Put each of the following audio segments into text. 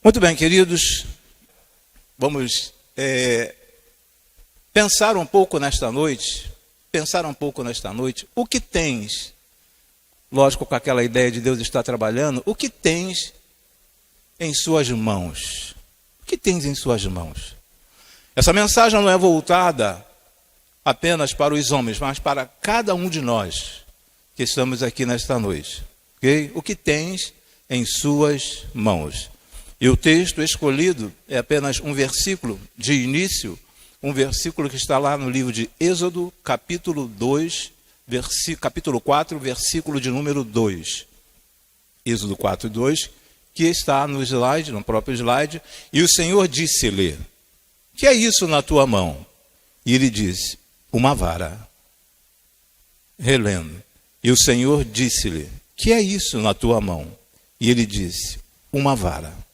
Muito bem, queridos, vamos pensar um pouco nesta noite, o que tens, lógico, com aquela ideia de Deus estar trabalhando, o que tens em suas mãos? O que tens em suas mãos? Essa mensagem não é voltada apenas para os homens, mas para cada um de nós que estamos aqui nesta noite. Okay? O que tens em suas mãos? E o texto escolhido é apenas um versículo de início, um versículo que está lá no livro de Êxodo, capítulo 4, versículo de número 2. Êxodo 4, 2, que está no slide, no próprio slide. E o Senhor disse-lhe: que é isso na tua mão? E ele disse: uma vara. Relendo. E o Senhor disse-lhe: que é isso na tua mão? E ele disse: uma vara.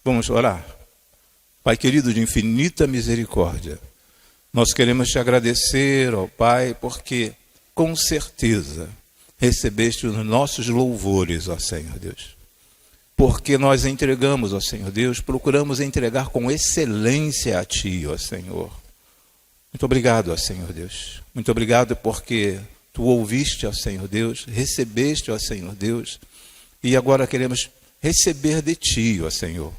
Vamos orar? Pai querido, de infinita misericórdia, nós queremos te agradecer, ó Pai, porque com certeza recebeste os nossos louvores, ó Senhor Deus. Porque nós entregamos, ó Senhor Deus, procuramos entregar com excelência a Ti, ó Senhor. Muito obrigado, ó Senhor Deus. Muito obrigado porque Tu ouviste, ó Senhor Deus, recebeste, ó Senhor Deus, e agora queremos receber de Ti, ó Senhor.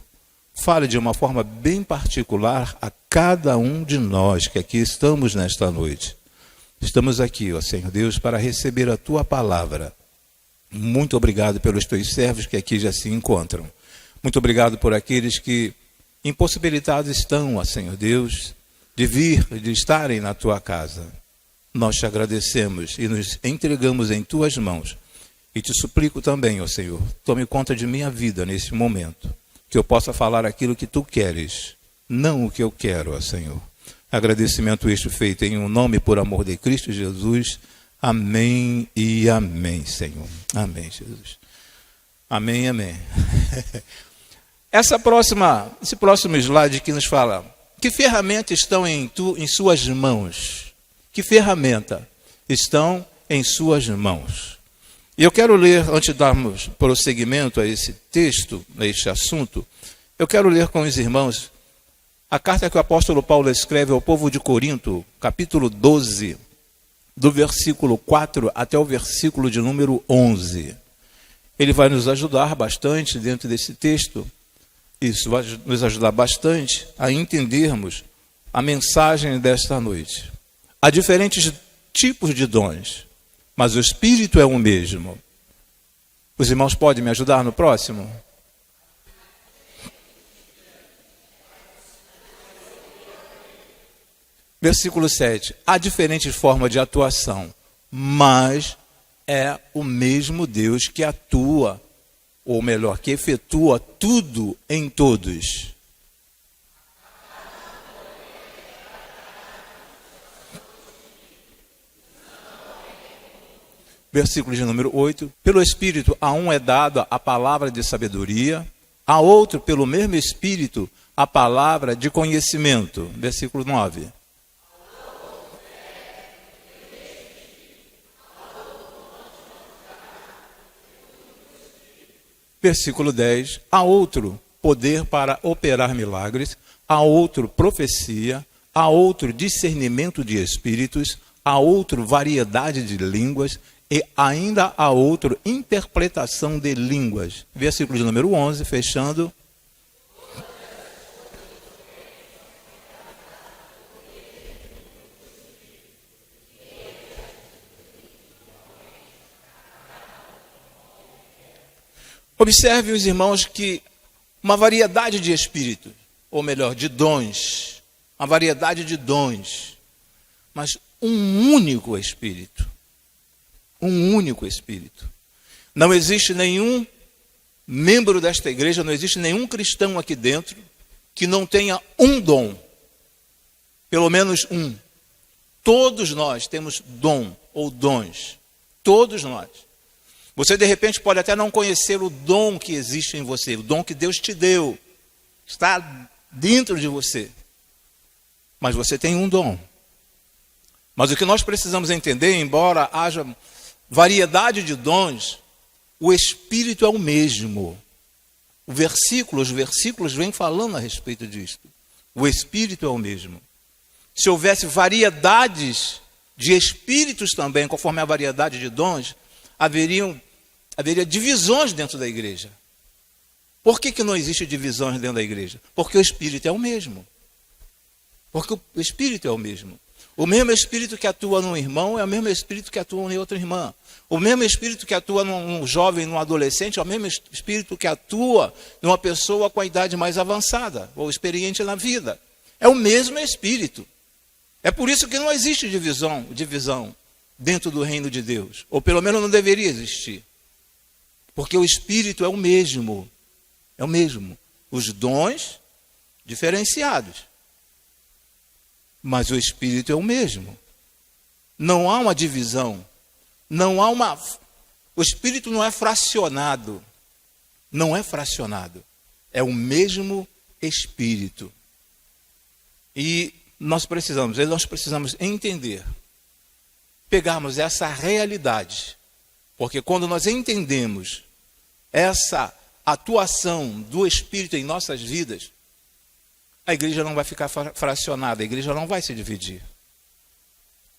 Fale de uma forma bem particular a cada um de nós que aqui estamos nesta noite. Estamos aqui, ó Senhor Deus, para receber a Tua palavra. Muito obrigado pelos Teus servos que aqui já se encontram. Muito obrigado por aqueles que impossibilitados estão, ó Senhor Deus, de vir, de estarem na Tua casa. Nós te agradecemos e nos entregamos em Tuas mãos. E te suplico também, ó Senhor, tome conta de minha vida nesse momento. Que eu possa falar aquilo que Tu queres, não o que eu quero, ó Senhor. Agradecimento este feito em um nome por amor de Cristo Jesus. Amém e amém, Senhor. Amém, Jesus. Amém, amém. Esse próximo slide que nos fala, que ferramentas estão em suas mãos? Que ferramenta estão em suas mãos? E eu quero ler, antes de darmos prosseguimento a esse texto, a este assunto, eu quero ler com os irmãos a carta que o apóstolo Paulo escreve ao povo de Corinto, capítulo 12, do versículo 4 até o versículo de número 11. Ele vai nos ajudar bastante dentro desse texto, isso vai nos ajudar bastante a entendermos a mensagem desta noite. Há diferentes tipos de dons, mas o Espírito é o mesmo. Os irmãos podem me ajudar no próximo? Versículo 7. Há diferentes formas de atuação, mas é o mesmo Deus que atua, ou melhor, que efetua tudo em todos. Versículo de número 8. Pelo Espírito, a um é dada a palavra de sabedoria, a outro, pelo mesmo Espírito, a palavra de conhecimento. Versículo 9. Versículo 10. A outro, poder para operar milagres, a outro, profecia, a outro, discernimento de espíritos, a outro, variedade de línguas, e ainda há outro, interpretação de línguas. Versículo de número 11, fechando. Observe, os irmãos, que uma variedade de espíritos, ou melhor, de dons, uma variedade de dons, mas um único Espírito. Um único Espírito. Não existe nenhum membro desta igreja, não existe nenhum cristão aqui dentro que não tenha um dom. Pelo menos um. Todos nós temos dom ou dons. Todos nós. Você de repente pode até não conhecer o dom que existe em você, o dom que Deus te deu. Está dentro de você. Mas você tem um dom. Mas o que nós precisamos entender, embora haja variedade de dons, o Espírito é o mesmo. Os versículos vêm falando a respeito disso. O Espírito é o mesmo. Se houvesse variedades de espíritos também, conforme a variedade de dons, haveria divisões dentro da igreja. Por que não existe divisões dentro da igreja? Porque o Espírito é o mesmo. Porque o Espírito é o mesmo. O mesmo Espírito que atua num irmão é o mesmo Espírito que atua em outra irmã. O mesmo Espírito que atua num jovem, num adolescente, é o mesmo Espírito que atua numa pessoa com a idade mais avançada ou experiente na vida. É o mesmo Espírito. É por isso que não existe divisão dentro do reino de Deus. Ou pelo menos não deveria existir. Porque o Espírito é o mesmo. É o mesmo. Os dons diferenciados. Mas o Espírito é o mesmo. Não há uma divisão. O Espírito não é fracionado. Não é fracionado. É o mesmo Espírito. E nós precisamos entender, pegarmos essa realidade. Porque quando nós entendemos essa atuação do Espírito em nossas vidas, a igreja não vai ficar fracionada, a igreja não vai se dividir.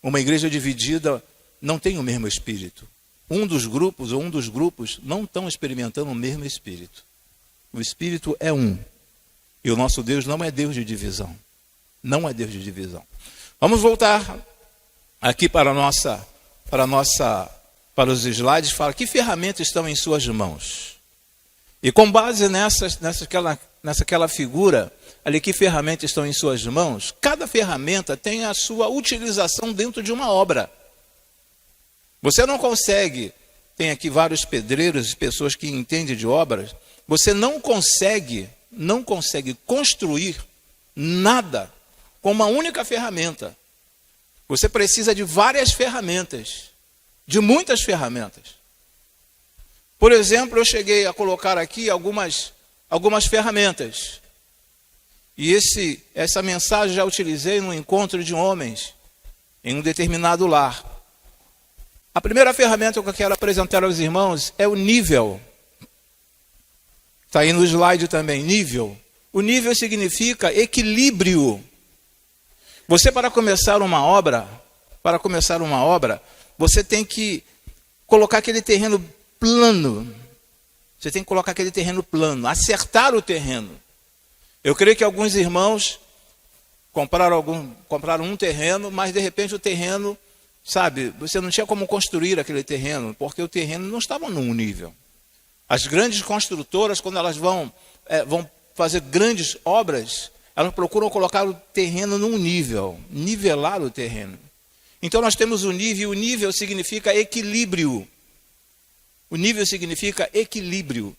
Uma igreja dividida não tem o mesmo Espírito. Um dos grupos não estão experimentando o mesmo Espírito. O Espírito é um. E o nosso Deus não é Deus de divisão. Não é Deus de divisão. Vamos voltar aqui para os slides. Fala, que ferramentas estão em suas mãos? E com base nessa figura, ali, que ferramentas estão em suas mãos? Cada ferramenta tem a sua utilização dentro de uma obra. Você não consegue, tem aqui vários pedreiros e pessoas que entendem de obras, você não consegue construir nada com uma única ferramenta. Você precisa de várias ferramentas, de muitas ferramentas. Por exemplo, eu cheguei a colocar aqui algumas ferramentas. E essa mensagem já utilizei no encontro de homens, em um determinado lar. A primeira ferramenta que eu quero apresentar aos irmãos é o nível. Está aí no slide também, nível. O nível significa equilíbrio. Você, para começar uma obra, você tem que colocar aquele terreno plano. Você tem que colocar aquele terreno plano, acertar o terreno. Eu creio que alguns irmãos compraram um terreno, mas de repente o terreno, você não tinha como construir aquele terreno, porque o terreno não estava num nível. As grandes construtoras, quando elas vão fazer grandes obras, elas procuram colocar o terreno num nível, nivelar o terreno. Então nós temos o nível, e o nível significa equilíbrio. O nível significa equilíbrio.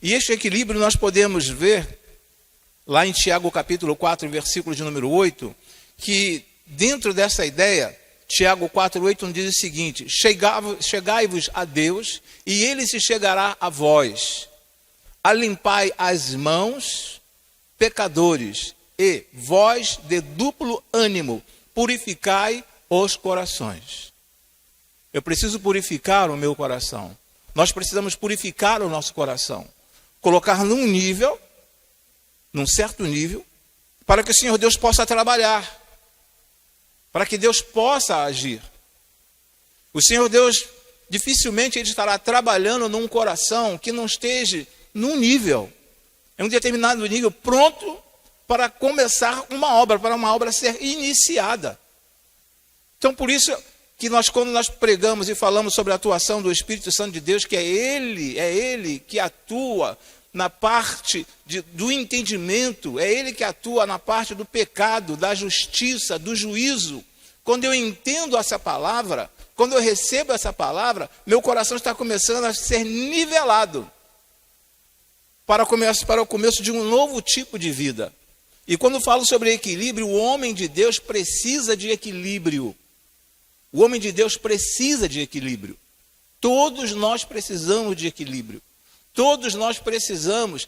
E este equilíbrio nós podemos ver lá em Tiago capítulo 4, versículo de número 8, que dentro dessa ideia, Tiago 4:8 diz o seguinte: chegai-vos a Deus, e Ele se chegará a vós. Alimpai as mãos, pecadores, e vós de duplo ânimo, purificai os corações. Eu preciso purificar o meu coração. Nós precisamos purificar o nosso coração. Colocar num certo nível, para que o Senhor Deus possa trabalhar. Para que Deus possa agir. O Senhor Deus dificilmente Ele estará trabalhando num coração que não esteja num nível, em um determinado nível, pronto para começar uma obra, para uma obra ser iniciada. Então, por isso que quando nós pregamos e falamos sobre a atuação do Espírito Santo de Deus, que é Ele que atua na parte do entendimento, é Ele que atua na parte do pecado, da justiça, do juízo. Quando eu entendo essa palavra, quando eu recebo essa palavra, meu coração está começando a ser nivelado para o começo de um novo tipo de vida. E quando falo sobre equilíbrio, o homem de Deus precisa de equilíbrio. O homem de Deus precisa de equilíbrio. Todos nós precisamos de equilíbrio. Todos nós precisamos,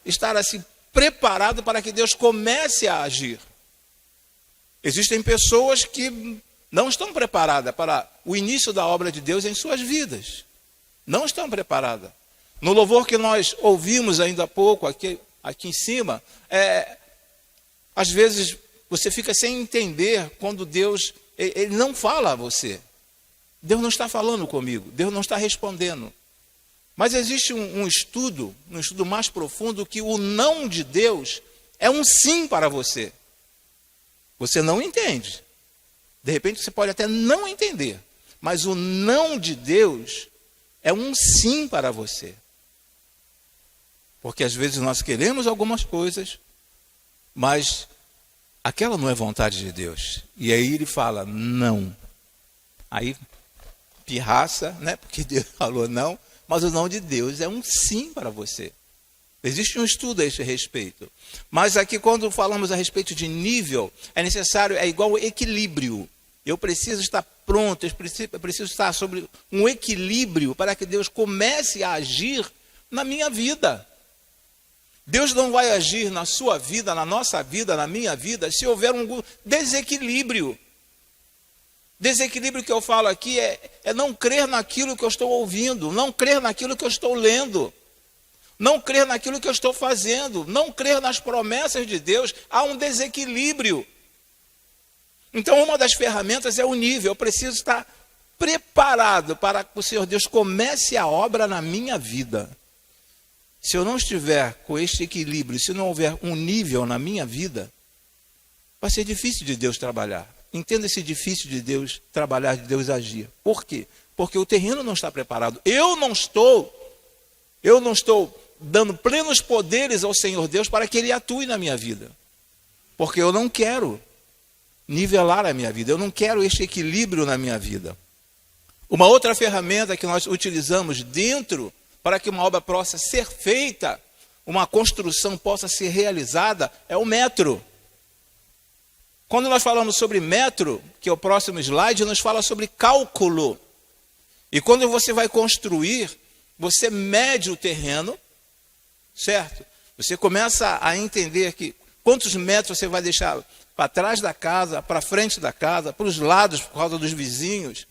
estar assim preparado para que Deus comece a agir. Existem pessoas que não estão preparadas para o início da obra de Deus em suas vidas. Não estão preparadas. No louvor que nós ouvimos ainda há pouco, aqui em cima, às vezes você fica sem entender quando Deus ele não fala a você. Deus não está falando comigo, Deus não está respondendo. Mas existe um estudo mais profundo, que o não de Deus é um sim para você. Você não entende. De repente você pode até não entender, mas o não de Deus é um sim para você. Porque às vezes nós queremos algumas coisas, mas aquela não é vontade de Deus. E aí ele fala não. Aí pirraça, né? Porque Deus falou não, mas o não de Deus é um sim para você. Existe um estudo a esse respeito. Mas aqui, quando falamos a respeito de nível, é necessário, é igual equilíbrio. Eu preciso estar pronto, eu preciso estar sobre um equilíbrio para que Deus comece a agir na minha vida. Deus não vai agir na sua vida, na nossa vida, na minha vida, se houver um desequilíbrio. Desequilíbrio que eu falo aqui é não crer naquilo que eu estou ouvindo, não crer naquilo que eu estou lendo, não crer naquilo que eu estou fazendo, não crer nas promessas de Deus. Há um desequilíbrio. Então, uma das ferramentas é o nível. Eu preciso estar preparado para que o Senhor Deus comece a obra na minha vida. Se eu não estiver com este equilíbrio, se não houver um nível na minha vida, vai ser difícil de Deus trabalhar. Entenda esse difícil de Deus trabalhar, de Deus agir. Por quê? Porque o terreno não está preparado. Eu não estou dando plenos poderes ao Senhor Deus para que Ele atue na minha vida. Porque eu não quero nivelar a minha vida. Eu não quero este equilíbrio na minha vida. Uma outra ferramenta que nós utilizamos dentro para que uma obra possa ser feita, uma construção possa ser realizada, é o metro. Quando nós falamos sobre metro, que é o próximo slide, nos fala sobre cálculo. E quando você vai construir, você mede o terreno, certo? Você começa a entender que quantos metros você vai deixar para trás da casa, para frente da casa, para os lados, por causa dos vizinhos.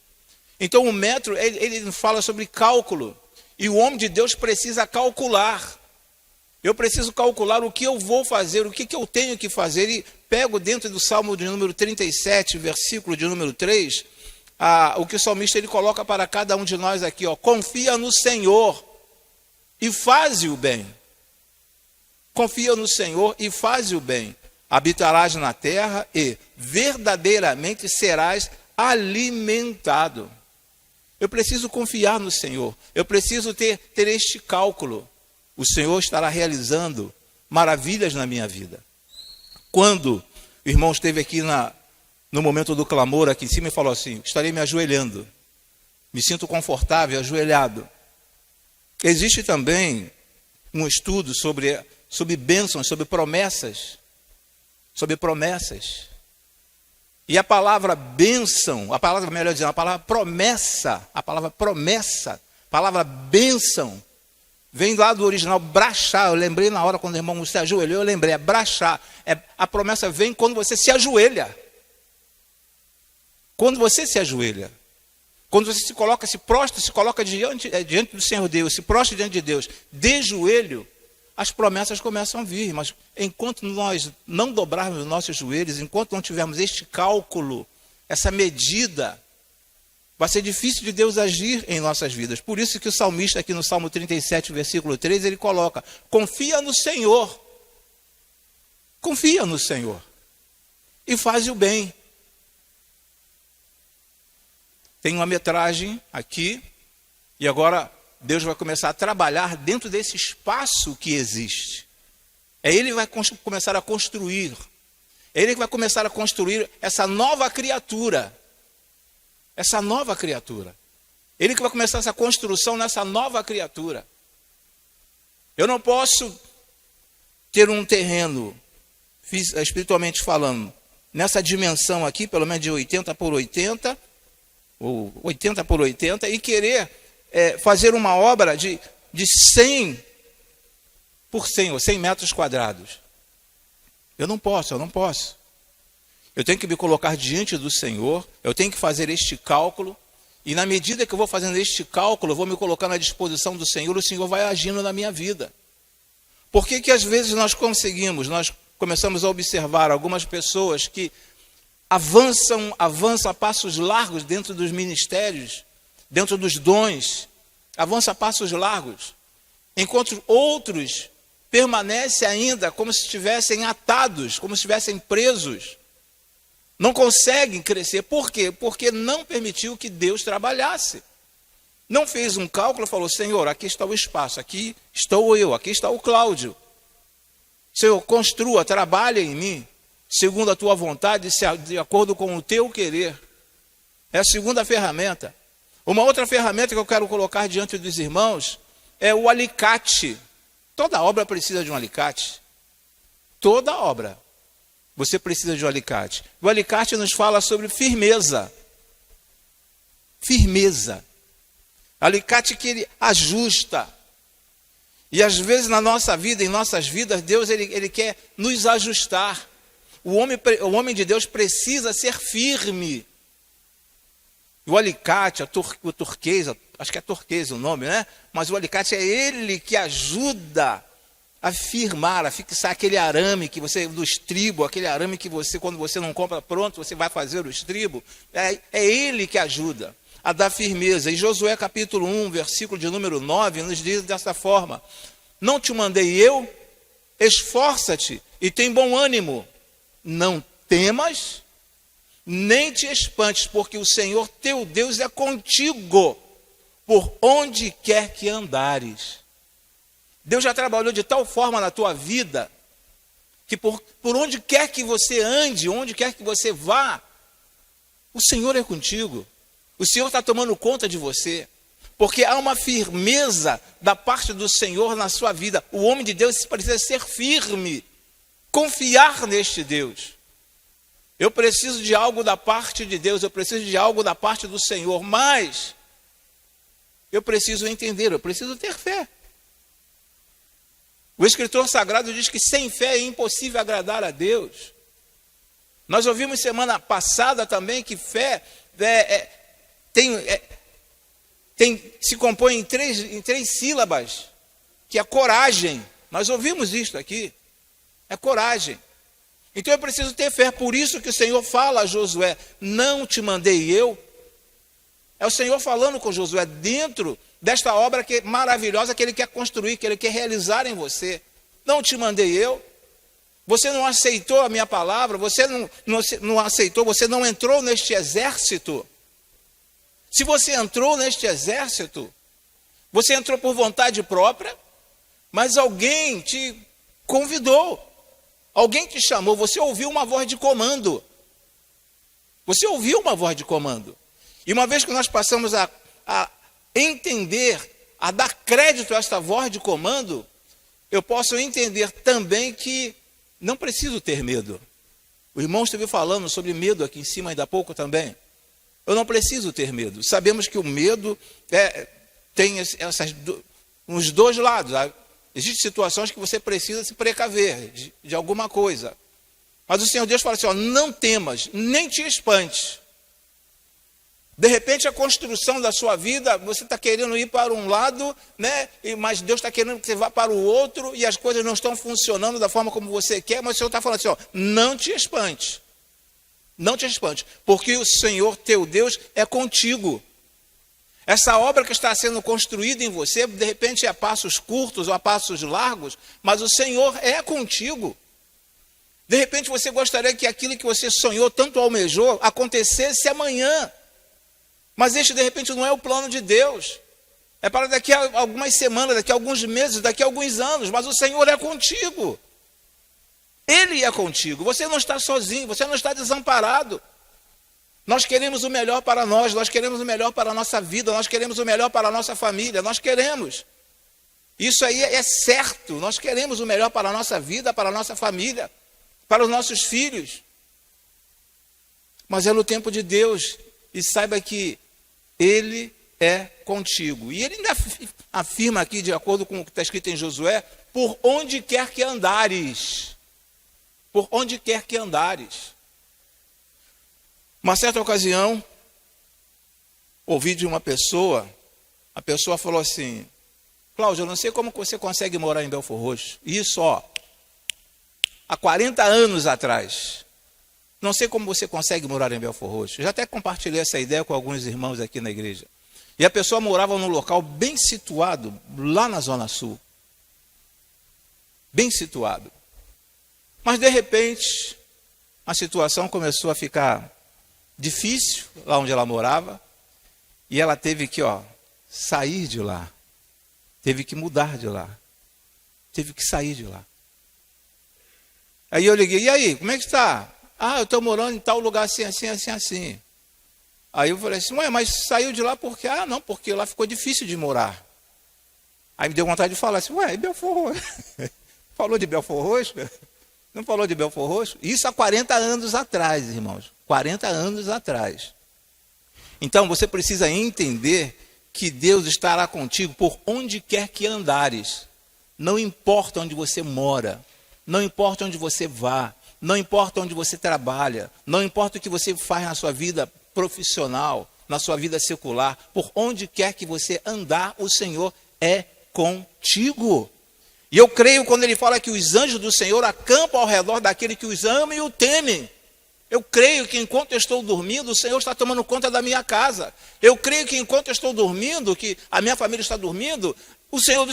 Então o metro, ele fala sobre cálculo. E o homem de Deus precisa calcular. Eu preciso calcular o que eu vou fazer, o que eu tenho que fazer. E pego dentro do Salmo de número 37, versículo de número 3, o que o salmista ele coloca para cada um de nós aqui, ó: confia no Senhor e faze o bem. Confia no Senhor e faze o bem. Habitarás na terra e verdadeiramente serás alimentado. Eu preciso confiar no Senhor. Eu preciso ter este cálculo. O Senhor estará realizando maravilhas na minha vida. Quando o irmão esteve aqui no momento do clamor aqui em cima e falou assim: estarei me ajoelhando. Me sinto confortável, ajoelhado. Existe também um estudo sobre bênçãos, sobre promessas. Sobre promessas. E a palavra bênção, a palavra promessa, a palavra bênção, vem lá do original brachar. Eu lembrei na hora quando o irmão se ajoelhou, eu lembrei, é brachar. A promessa vem quando você se ajoelha. Quando você se ajoelha. Quando você se coloca, se prostra, se coloca diante do Senhor Deus, se prostra diante de Deus, de joelho, as promessas começam a vir. Mas enquanto nós não dobrarmos os nossos joelhos, enquanto não tivermos este cálculo, essa medida, vai ser difícil de Deus agir em nossas vidas. Por isso que o salmista aqui no Salmo 37, versículo 3, ele coloca: confia no Senhor. Confia no Senhor. E faz o bem. Tem uma metragem aqui, e agora Deus vai começar a trabalhar dentro desse espaço que existe. Ele vai começar a construir. Ele vai começar a construir essa nova criatura. Essa nova criatura. Ele que vai começar essa construção nessa nova criatura. Eu não posso ter um terreno, espiritualmente falando, nessa dimensão aqui, pelo menos de 80 por 80, ou 80 por 80, e querer fazer uma obra de 100 por 100, ou 100 metros quadrados. Eu não posso. Eu tenho que me colocar diante do Senhor, eu tenho que fazer este cálculo, E na medida que eu vou fazendo este cálculo, eu vou me colocando à disposição do Senhor, o Senhor vai agindo na minha vida. Por que que às vezes nós começamos a observar algumas pessoas que avançam a passos largos dentro dos ministérios, dentro dos dons, avançam a passos largos, enquanto outros permanecem ainda como se estivessem atados, como se estivessem presos, não conseguem crescer. Por quê? Porque não permitiu que Deus trabalhasse. Não fez um cálculo e falou: Senhor, aqui está o espaço, aqui estou eu, aqui está o Cláudio. Senhor, construa, trabalhe em mim, segundo a tua vontade, de acordo com o teu querer. É a segunda ferramenta. Uma outra ferramenta que eu quero colocar diante dos irmãos é o alicate. Toda obra precisa de um alicate. Toda obra. Você precisa de um alicate. O alicate nos fala sobre firmeza. Firmeza. Alicate que ele ajusta. E às vezes na nossa vida, em nossas vidas, Deus ele quer nos ajustar. O homem de Deus precisa ser firme. O alicate, o turquesa, acho que é turquesa o nome, né? Mas o alicate é ele que ajuda a firmar, a fixar aquele arame que você, do estribo, aquele arame que você, quando você não compra pronto, você vai fazer o estribo. É ele que ajuda a dar firmeza. E Josué capítulo 1, versículo de número 9, nos diz dessa forma: não te mandei eu? Esforça-te e tem bom ânimo. Não temas, nem te espantes, porque o Senhor teu Deus é contigo, por onde quer que andares. Deus já trabalhou de tal forma na tua vida, que por onde quer que você ande, onde quer que você vá, o Senhor é contigo. O Senhor está tomando conta de você, porque há uma firmeza da parte do Senhor na sua vida. O homem de Deus precisa ser firme, confiar neste Deus. Eu preciso de algo da parte de Deus, eu preciso de algo da parte do Senhor, mas eu preciso entender, eu preciso ter fé. O escritor sagrado diz que sem fé é impossível agradar a Deus. Nós ouvimos semana passada também que fé se compõe em três sílabas, que é coragem. Nós ouvimos isto aqui, é coragem. Então eu preciso ter fé, por isso que o Senhor fala a Josué: não te mandei eu? É o Senhor falando com Josué dentro desta obra maravilhosa que Ele quer construir, que Ele quer realizar em você. Não te mandei eu? Você não aceitou a minha palavra, você não aceitou, você não entrou neste exército. Se você entrou neste exército, você entrou por vontade própria, mas alguém te convidou. Alguém te chamou, você ouviu uma voz de comando. Você ouviu uma voz de comando. E uma vez que nós passamos a entender, a dar crédito a esta voz de comando, eu posso entender também que não preciso ter medo. O irmão esteve falando sobre medo aqui em cima ainda há pouco também. Eu não preciso ter medo. Sabemos que o medo tem os dois lados. Existem situações que você precisa se precaver de alguma coisa. Mas o Senhor Deus fala assim: ó, não temas, nem te espantes. De repente a construção da sua vida, você está querendo ir para um lado, né? Mas Deus está querendo que você vá para o outro, e as coisas não estão funcionando da forma como você quer, mas o Senhor está falando assim: ó, não te espantes. Não te espantes, porque o Senhor teu Deus é contigo. Essa obra que está sendo construída em você, de repente é a passos curtos ou a passos largos, mas o Senhor é contigo. De repente você gostaria que aquilo que você sonhou, tanto almejou, acontecesse amanhã. Mas este de repente não é o plano de Deus. É para daqui a algumas semanas, daqui a alguns meses, daqui a alguns anos, mas o Senhor é contigo. Ele é contigo, você não está sozinho, você não está desamparado. Nós queremos o melhor para nós queremos o melhor para a nossa vida, nós queremos o melhor para a nossa família, nós queremos. Isso aí é certo, nós queremos o melhor para a nossa vida, para a nossa família, para os nossos filhos. Mas é no tempo de Deus, e saiba que Ele é contigo. E Ele ainda afirma aqui, de acordo com o que está escrito em Josué: por onde quer que andares. Por onde quer que andares. Uma certa ocasião, ouvi de uma pessoa, a pessoa falou assim: Cláudio, eu não sei como você consegue morar em Belfor Roxo. Isso, há 40 anos atrás. Não sei como você consegue morar em Belfor Roxo. Já até compartilhei essa ideia com alguns irmãos aqui na igreja. E a pessoa morava num local bem situado, lá na Zona Sul. Bem situado. Mas, de repente, a situação começou a ficar difícil, lá onde ela morava. E ela teve que, sair de lá. Teve que mudar de lá. Teve que sair de lá. Aí eu liguei: e aí, como é que está? Eu estou morando em tal lugar assim, assim, assim, assim. Aí eu falei assim: ué, mas saiu de lá por quê? Não, porque lá ficou difícil de morar. Aí me deu vontade de falar assim: ué, e Belfor Roxo? Falou de Belfor Roxo? Não falou de Belfor Roxo? Isso há 40 anos atrás, irmãos. 40 anos atrás. Então você precisa entender que Deus estará contigo por onde quer que andares. Não importa onde você mora, não importa onde você vá, não importa onde você trabalha, não importa o que você faz na sua vida profissional, na sua vida secular, por onde quer que você andar, o Senhor é contigo. E eu creio quando ele fala que os anjos do Senhor acampam ao redor daquele que os ama e o temem. Eu creio que enquanto eu estou dormindo, o Senhor está tomando conta da minha casa. Eu creio que enquanto eu estou dormindo, que a minha família está dormindo, o Senhor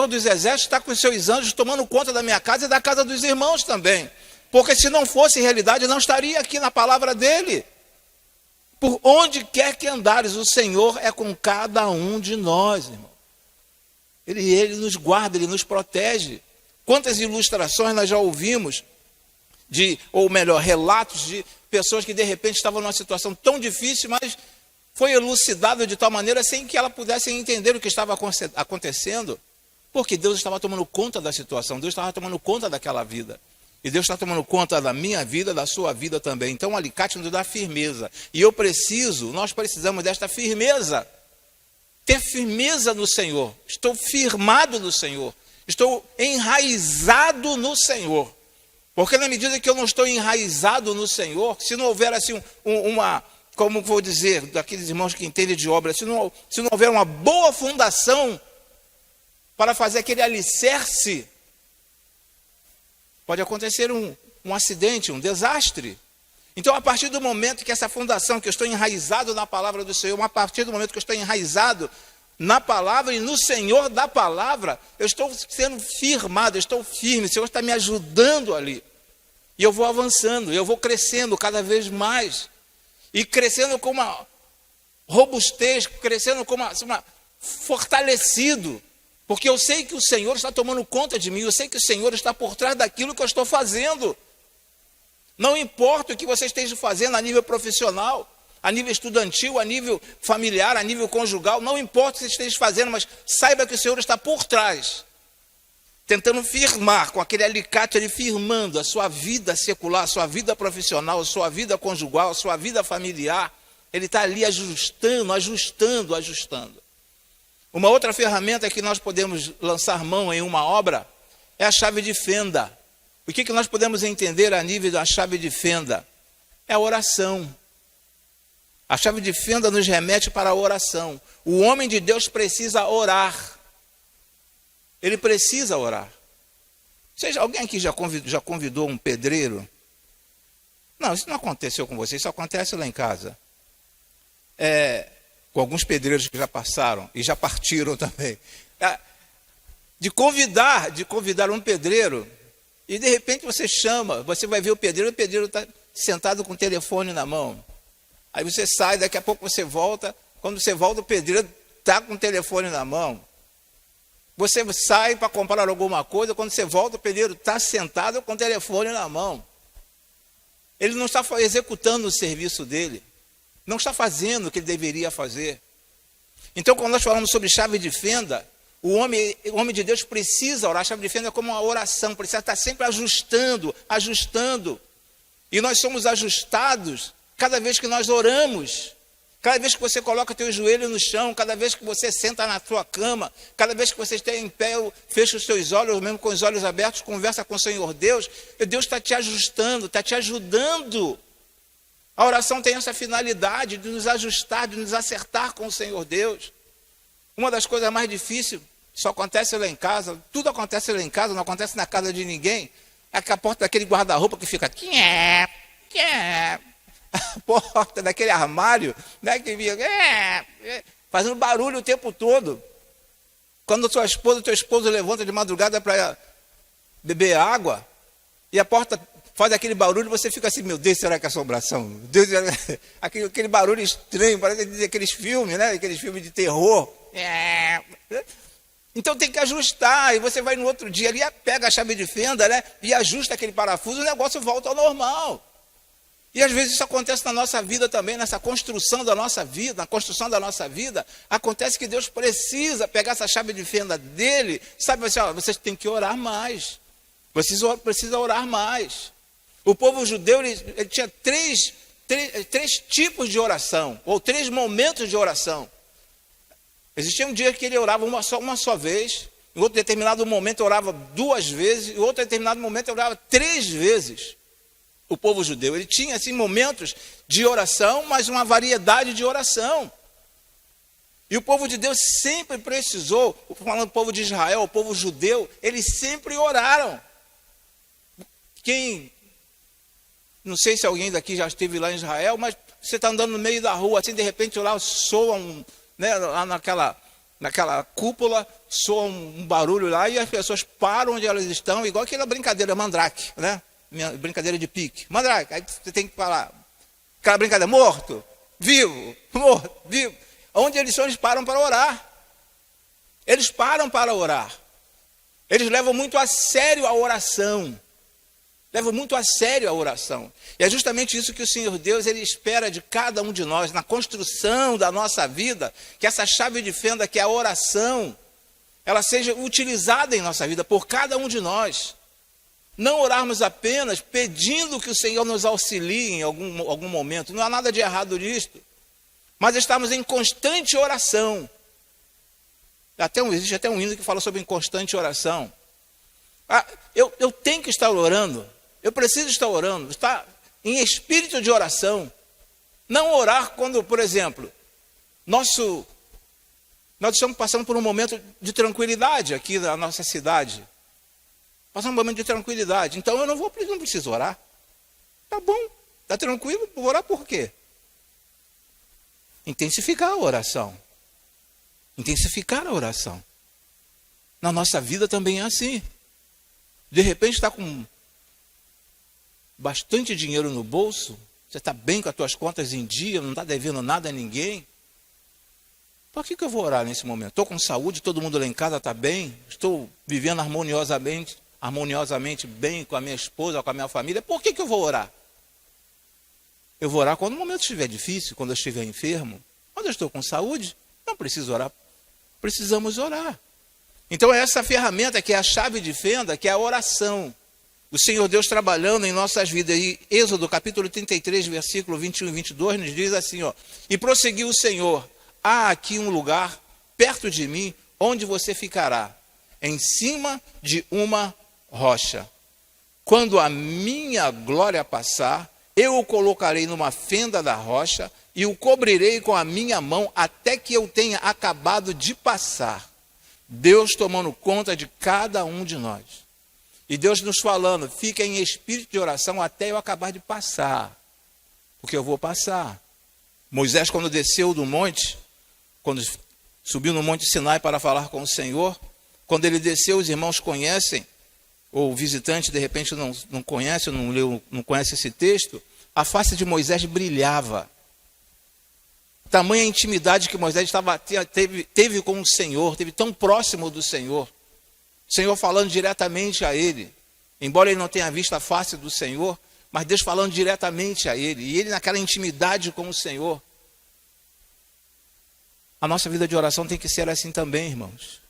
dos Exércitos está com os seus anjos tomando conta da minha casa e da casa dos irmãos também. Porque se não fosse realidade, eu não estaria aqui na palavra dele. Por onde quer que andares, o Senhor é com cada um de nós, irmão. Ele nos guarda, ele nos protege. Quantas ilustrações nós já ouvimos, ou melhor, relatos de pessoas que de repente estavam numa situação tão difícil, mas foi elucidado de tal maneira sem que ela pudesse entender o que estava acontecendo, porque Deus estava tomando conta da situação, Deus estava tomando conta daquela vida. E Deus está tomando conta da minha vida, da sua vida também. Então o alicate nos dá firmeza. E nós precisamos desta firmeza. Ter firmeza no Senhor. Estou firmado no Senhor. Estou enraizado no Senhor. Porque na medida que eu não estou enraizado no Senhor, se não houver assim como vou dizer, daqueles irmãos que entendem de obra, se não houver uma boa fundação para fazer aquele alicerce, pode acontecer um acidente, um desastre. Então, a partir do momento que essa fundação, que eu estou enraizado na palavra do Senhor, a partir do momento que eu estou enraizado na palavra e no Senhor da palavra, eu estou sendo firmado, eu estou firme, o Senhor está me ajudando ali. E eu vou avançando, eu vou crescendo cada vez mais. E crescendo com uma robustez, crescendo com uma fortalecido. Porque eu sei que o Senhor está tomando conta de mim, eu sei que o Senhor está por trás daquilo que eu estou fazendo. Não importa o que você esteja fazendo a nível profissional, a nível estudantil, a nível familiar, a nível conjugal, não importa o que você esteja fazendo, mas saiba que o Senhor está por trás, tentando firmar, com aquele alicate ali, firmando a sua vida secular, a sua vida profissional, a sua vida conjugal, a sua vida familiar. Ele está ali ajustando. Uma outra ferramenta que nós podemos lançar mão em uma obra é a chave de fenda. O que nós podemos entender a nível da chave de fenda? É a oração. A chave de fenda nos remete para a oração. O homem de Deus precisa orar. Ele precisa orar. Alguém aqui já convidou um pedreiro? Não, isso não aconteceu com você, isso acontece lá em casa. Com alguns pedreiros que já passaram e já partiram também. De convidar um pedreiro, e de repente você chama, você vai ver o pedreiro está sentado com o telefone na mão. Aí você sai, daqui a pouco você volta, quando você volta o pedreiro está com o telefone na mão. Você sai para comprar alguma coisa, quando você volta o pedreiro está sentado com o telefone na mão. Ele não está executando o serviço dele. Não está fazendo o que ele deveria fazer. Então, quando nós falamos sobre chave de fenda, o homem de Deus precisa orar. A chave de fenda é como uma oração, precisa estar sempre ajustando. E nós somos ajustados cada vez que nós oramos. Cada vez que você coloca o teu joelho no chão, cada vez que você senta na tua cama, cada vez que você está em pé, fecha os seus olhos, mesmo com os olhos abertos, conversa com o Senhor Deus, e Deus está te ajustando, está te ajudando. A oração tem essa finalidade de nos ajustar, de nos acertar com o Senhor Deus. Uma das coisas mais difíceis, só acontece lá em casa, tudo acontece lá em casa, não acontece na casa de ninguém, é que a porta daquele guarda-roupa que fica... A porta daquele armário, né, que fica... fazendo barulho o tempo todo. Quando teu esposo levanta de madrugada para beber água, e a porta faz aquele barulho, você fica assim, meu Deus, será que é assombração? Deus, aquele barulho estranho, parece aqueles filmes, né? Aqueles filmes de terror. Então tem que ajustar, e você vai no outro dia ali, pega a chave de fenda, né? E ajusta aquele parafuso, o negócio volta ao normal. E às vezes isso acontece na nossa vida também, nessa construção da nossa vida, na construção da nossa vida, acontece que Deus precisa pegar essa chave de fenda dele, sabe, assim, ó, vocês têm que orar mais, precisa orar mais. O povo judeu, ele tinha três tipos de oração, ou 3 momentos de oração. Existia um dia que ele orava uma só vez, em outro determinado momento orava 2 vezes, em outro determinado momento orava 3 vezes. O povo judeu, ele tinha assim momentos de oração, mas uma variedade de oração. E o povo de Deus sempre precisou, falando do povo de Israel, o povo judeu, eles sempre oraram. Não sei se alguém daqui já esteve lá em Israel, mas você está andando no meio da rua, assim, de repente lá soa lá naquela cúpula, soa um barulho lá, e as pessoas param onde elas estão, igual aquela brincadeira mandrake, né? Brincadeira de pique. Mandrake, aí você tem que falar, aquela brincadeira, morto, vivo. Onde eles são, eles param para orar. Eles param para orar. Eles levam muito a sério a oração. Levam muito a sério a oração. E é justamente isso que o Senhor Deus, ele espera de cada um de nós, na construção da nossa vida, que essa chave de fenda, que é a oração, ela seja utilizada em nossa vida por cada um de nós. Não orarmos apenas pedindo que o Senhor nos auxilie em algum momento. Não há nada de errado nisso. Mas estamos em constante oração. Existe até um hino que fala sobre constante oração. Eu tenho que estar orando. Eu preciso estar orando. Estar em espírito de oração. Não orar quando, por exemplo, nós estamos passando por um momento de tranquilidade aqui na nossa cidade. Passando um momento de tranquilidade. Então eu não preciso orar. Tá bom, tá tranquilo, vou orar por quê? Intensificar a oração. Intensificar a oração. Na nossa vida também é assim. De repente está com bastante dinheiro no bolso, você está bem com as tuas contas em dia, não está devendo nada a ninguém. Por que eu vou orar nesse momento? Estou com saúde, todo mundo lá em casa está bem, estou vivendo harmoniosamente bem com a minha esposa, com a minha família. Por que eu vou orar? Eu vou orar quando o momento estiver difícil, quando eu estiver enfermo. Quando eu estou com saúde, não preciso orar. Precisamos orar. Então é essa ferramenta que é a chave de fenda, que é a oração. O Senhor Deus trabalhando em nossas vidas. E Êxodo capítulo 33, versículo 21 e 22, nos diz assim, ó. E prosseguiu o Senhor, há aqui um lugar perto de mim, onde você ficará, em cima de uma rocha. Quando a minha glória passar, eu o colocarei numa fenda da rocha e o cobrirei com a minha mão até que eu tenha acabado de passar. Deus tomando conta de cada um de nós. E Deus nos falando, fica em espírito de oração até eu acabar de passar. Porque eu vou passar. Moisés, quando desceu do monte, quando subiu no monte Sinai para falar com o Senhor, quando ele desceu, os irmãos conhecem, ou o visitante de repente não conhece, não conhece esse texto, a face de Moisés brilhava. Tamanha intimidade que Moisés teve com o Senhor, teve tão próximo do Senhor. O Senhor falando diretamente a ele. Embora ele não tenha visto a face do Senhor, mas Deus falando diretamente a ele. E ele naquela intimidade com o Senhor. A nossa vida de oração tem que ser assim também, irmãos.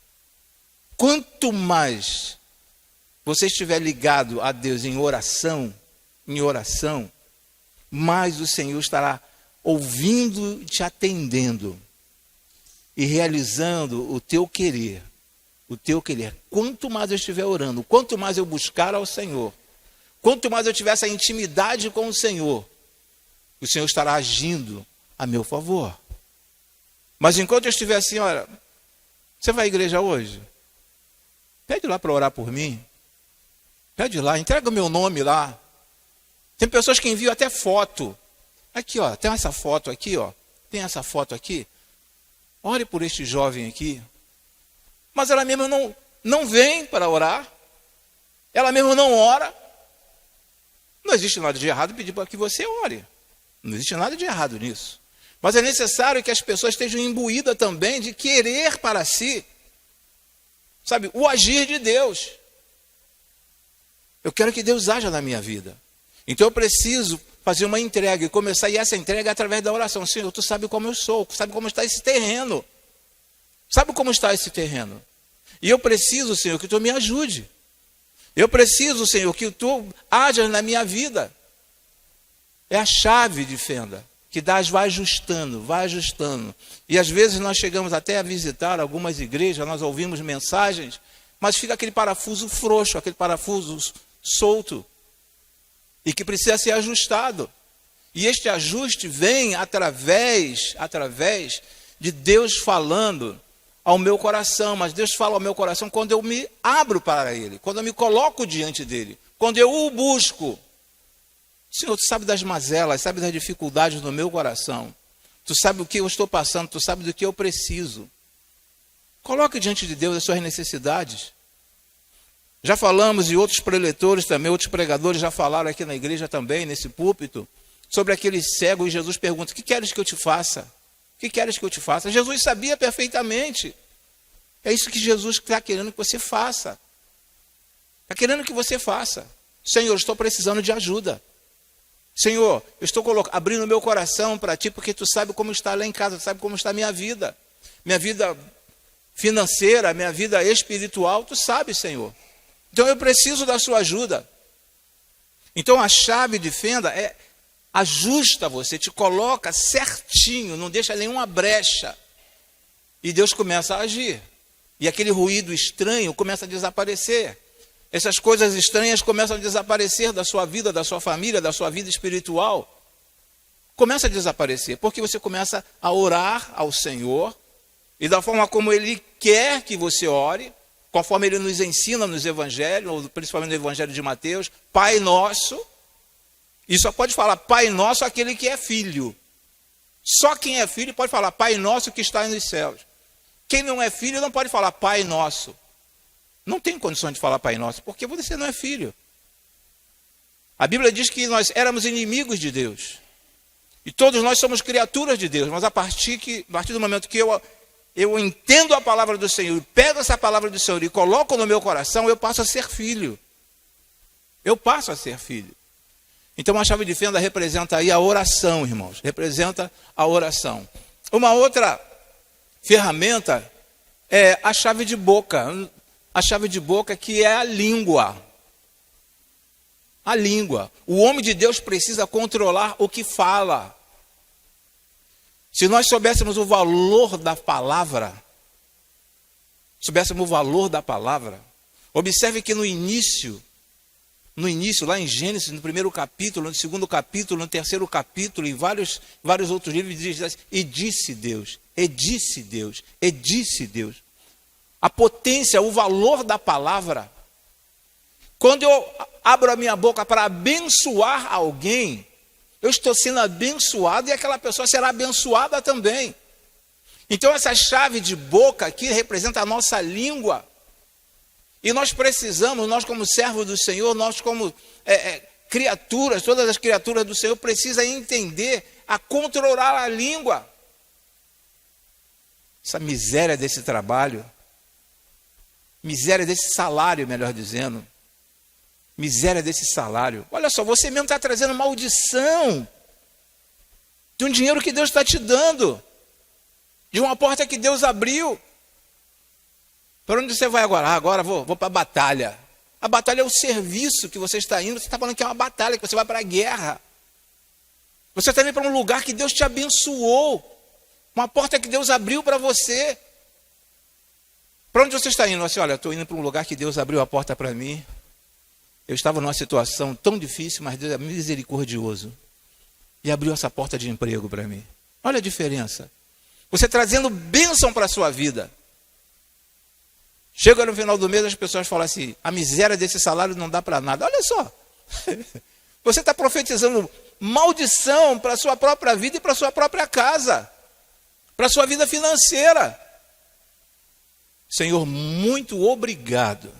Quanto mais você estiver ligado a Deus em oração, mais o Senhor estará ouvindo e te atendendo e realizando o teu querer. O teu querer. Quanto mais eu estiver orando, quanto mais eu buscar ao Senhor, quanto mais eu tiver essa intimidade com o Senhor, o Senhor estará agindo a meu favor. Mas enquanto eu estiver assim, olha, você vai à igreja hoje? Pede lá para orar por mim. Pede lá, entrega o meu nome lá. Tem pessoas que enviam até foto. Aqui, ó, tem essa foto aqui, ó. Tem essa foto aqui. Ore por este jovem aqui. Mas ela mesma não vem para orar. Ela mesma não ora. Não existe nada de errado em pedir para que você ore. Não existe nada de errado nisso. Mas é necessário que as pessoas estejam imbuídas também de querer para si, sabe, o agir de Deus. Eu quero que Deus haja na minha vida. Então eu preciso fazer uma entrega e começar, e essa entrega é através da oração. Senhor, tu sabe como eu sou, sabe como está esse terreno. Sabe como está esse terreno? E eu preciso, Senhor, que tu me ajude. Eu preciso, Senhor, que tu hajas na minha vida. É a chave de fenda, que vai ajustando, vai ajustando. E às vezes nós chegamos até a visitar algumas igrejas, nós ouvimos mensagens, mas fica aquele parafuso frouxo, aquele parafuso solto, e que precisa ser ajustado. E este ajuste vem através de Deus falando ao meu coração, mas Deus fala ao meu coração quando eu me abro para Ele, quando eu me coloco diante dEle, quando eu o busco. Senhor, tu sabe das mazelas, sabe das dificuldades no meu coração, tu sabe o que eu estou passando, tu sabe do que eu preciso. Coloque diante de Deus as suas necessidades. Já falamos, e outros preletores também, outros pregadores já falaram aqui na igreja também, nesse púlpito, sobre aquele cego, e Jesus pergunta: o que queres que eu te faça? O que queres que eu te faça? Jesus sabia perfeitamente. É isso que Jesus está querendo que você faça. Está querendo que você faça. Senhor, estou precisando de ajuda. Senhor, eu estou abrindo meu coração para ti, porque tu sabe como está lá em casa, tu sabe como está a minha vida financeira, minha vida espiritual, tu sabe, Senhor. Então eu preciso da sua ajuda. Então a chave de fenda ajusta você, te coloca certinho, não deixa nenhuma brecha. E Deus começa a agir. E aquele ruído estranho começa a desaparecer. Essas coisas estranhas começam a desaparecer da sua vida, da sua família, da sua vida espiritual. Começa a desaparecer, porque você começa a orar ao Senhor, e da forma como Ele quer que você ore, conforme Ele nos ensina nos evangelhos, principalmente no evangelho de Mateus, Pai Nosso, e só pode falar Pai Nosso aquele que é filho. Só quem é filho pode falar Pai Nosso que está nos céus. Quem não é filho não pode falar Pai Nosso. Não tem condição de falar Pai Nosso, porque você não é filho. A Bíblia diz que nós éramos inimigos de Deus. E todos nós somos criaturas de Deus, mas a partir do momento que eu entendo a palavra do Senhor, pego essa palavra do Senhor e coloco no meu coração, eu passo a ser filho. Eu passo a ser filho. Então a chave de fenda representa aí a oração, irmãos. Representa a oração. Uma outra ferramenta é a chave de boca. A chave de boca que é a língua. A língua. O homem de Deus precisa controlar o que fala. Se nós soubéssemos o valor da palavra, observe que no início, lá em Gênesis, no primeiro capítulo, no segundo capítulo, no terceiro capítulo, e vários outros livros, diz assim: e disse Deus, e disse Deus, e disse Deus. A potência, o valor da palavra. Quando eu abro a minha boca para abençoar alguém, eu estou sendo abençoado e aquela pessoa será abençoada também. Então essa chave de boca aqui representa a nossa língua. E nós precisamos, nós como servos do Senhor, nós como criaturas, todas as criaturas do Senhor precisam entender a controlar a língua. Essa miséria desse trabalho, miséria desse salário, melhor dizendo. Miséria desse salário. Olha só, você mesmo está trazendo maldição de um dinheiro que Deus está te dando, de uma porta que Deus abriu. Para onde você vai agora? Agora vou para a batalha. A batalha é o serviço que você está indo. Você está falando que é uma batalha, que você vai para a guerra. Você está indo para um lugar que Deus te abençoou, uma porta que Deus abriu para você. Para onde você está indo? Assim, olha, estou indo para um lugar que Deus abriu a porta para mim. Eu estava numa situação tão difícil, mas Deus é misericordioso. e abriu essa porta de emprego para mim. Olha a diferença. Você trazendo bênção para a sua vida. Chega no final do mês, as pessoas falam assim, a miséria desse salário não dá para nada. Olha só. Você está profetizando maldição para a sua própria vida e para a sua própria casa. Para a sua vida financeira. Senhor, muito obrigado.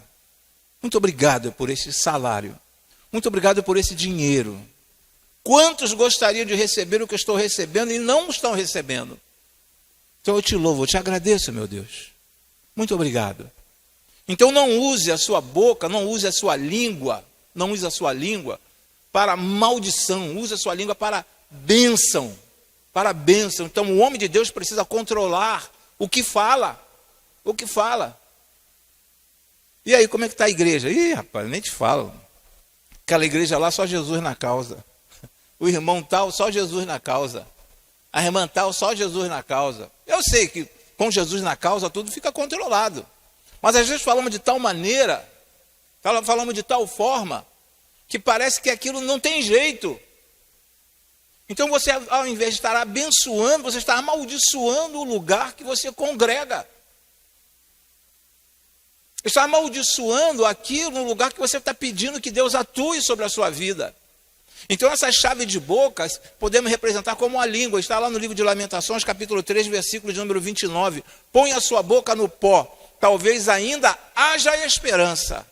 Muito obrigado por esse salário. Muito obrigado por esse dinheiro. Quantos gostariam de receber o que eu estou recebendo e não estão recebendo? Então eu te louvo, eu te agradeço, meu Deus. Muito obrigado. Então não use a sua boca, não use a sua língua, não use a sua língua para maldição, use a sua língua para bênção. Para bênção. Então o homem de Deus precisa controlar o que fala. O que fala. E aí, como é que está a igreja? Ih, rapaz, nem te falo. Aquela igreja lá, só Jesus na causa. O irmão tal, só Jesus na causa. A irmã tal, só Jesus na causa. Eu sei que com Jesus na causa tudo fica controlado. Mas às vezes falamos de tal maneira, falamos de tal forma, que parece que aquilo não tem jeito. Então você, ao invés de estar abençoando, você está amaldiçoando o lugar que você congrega. Está amaldiçoando aquilo no lugar que você está pedindo que Deus atue sobre a sua vida. Então essa chave de bocas podemos representar como a língua. Está lá no livro de Lamentações, capítulo 3, versículo de número 29. Põe a sua boca no pó, talvez ainda haja esperança.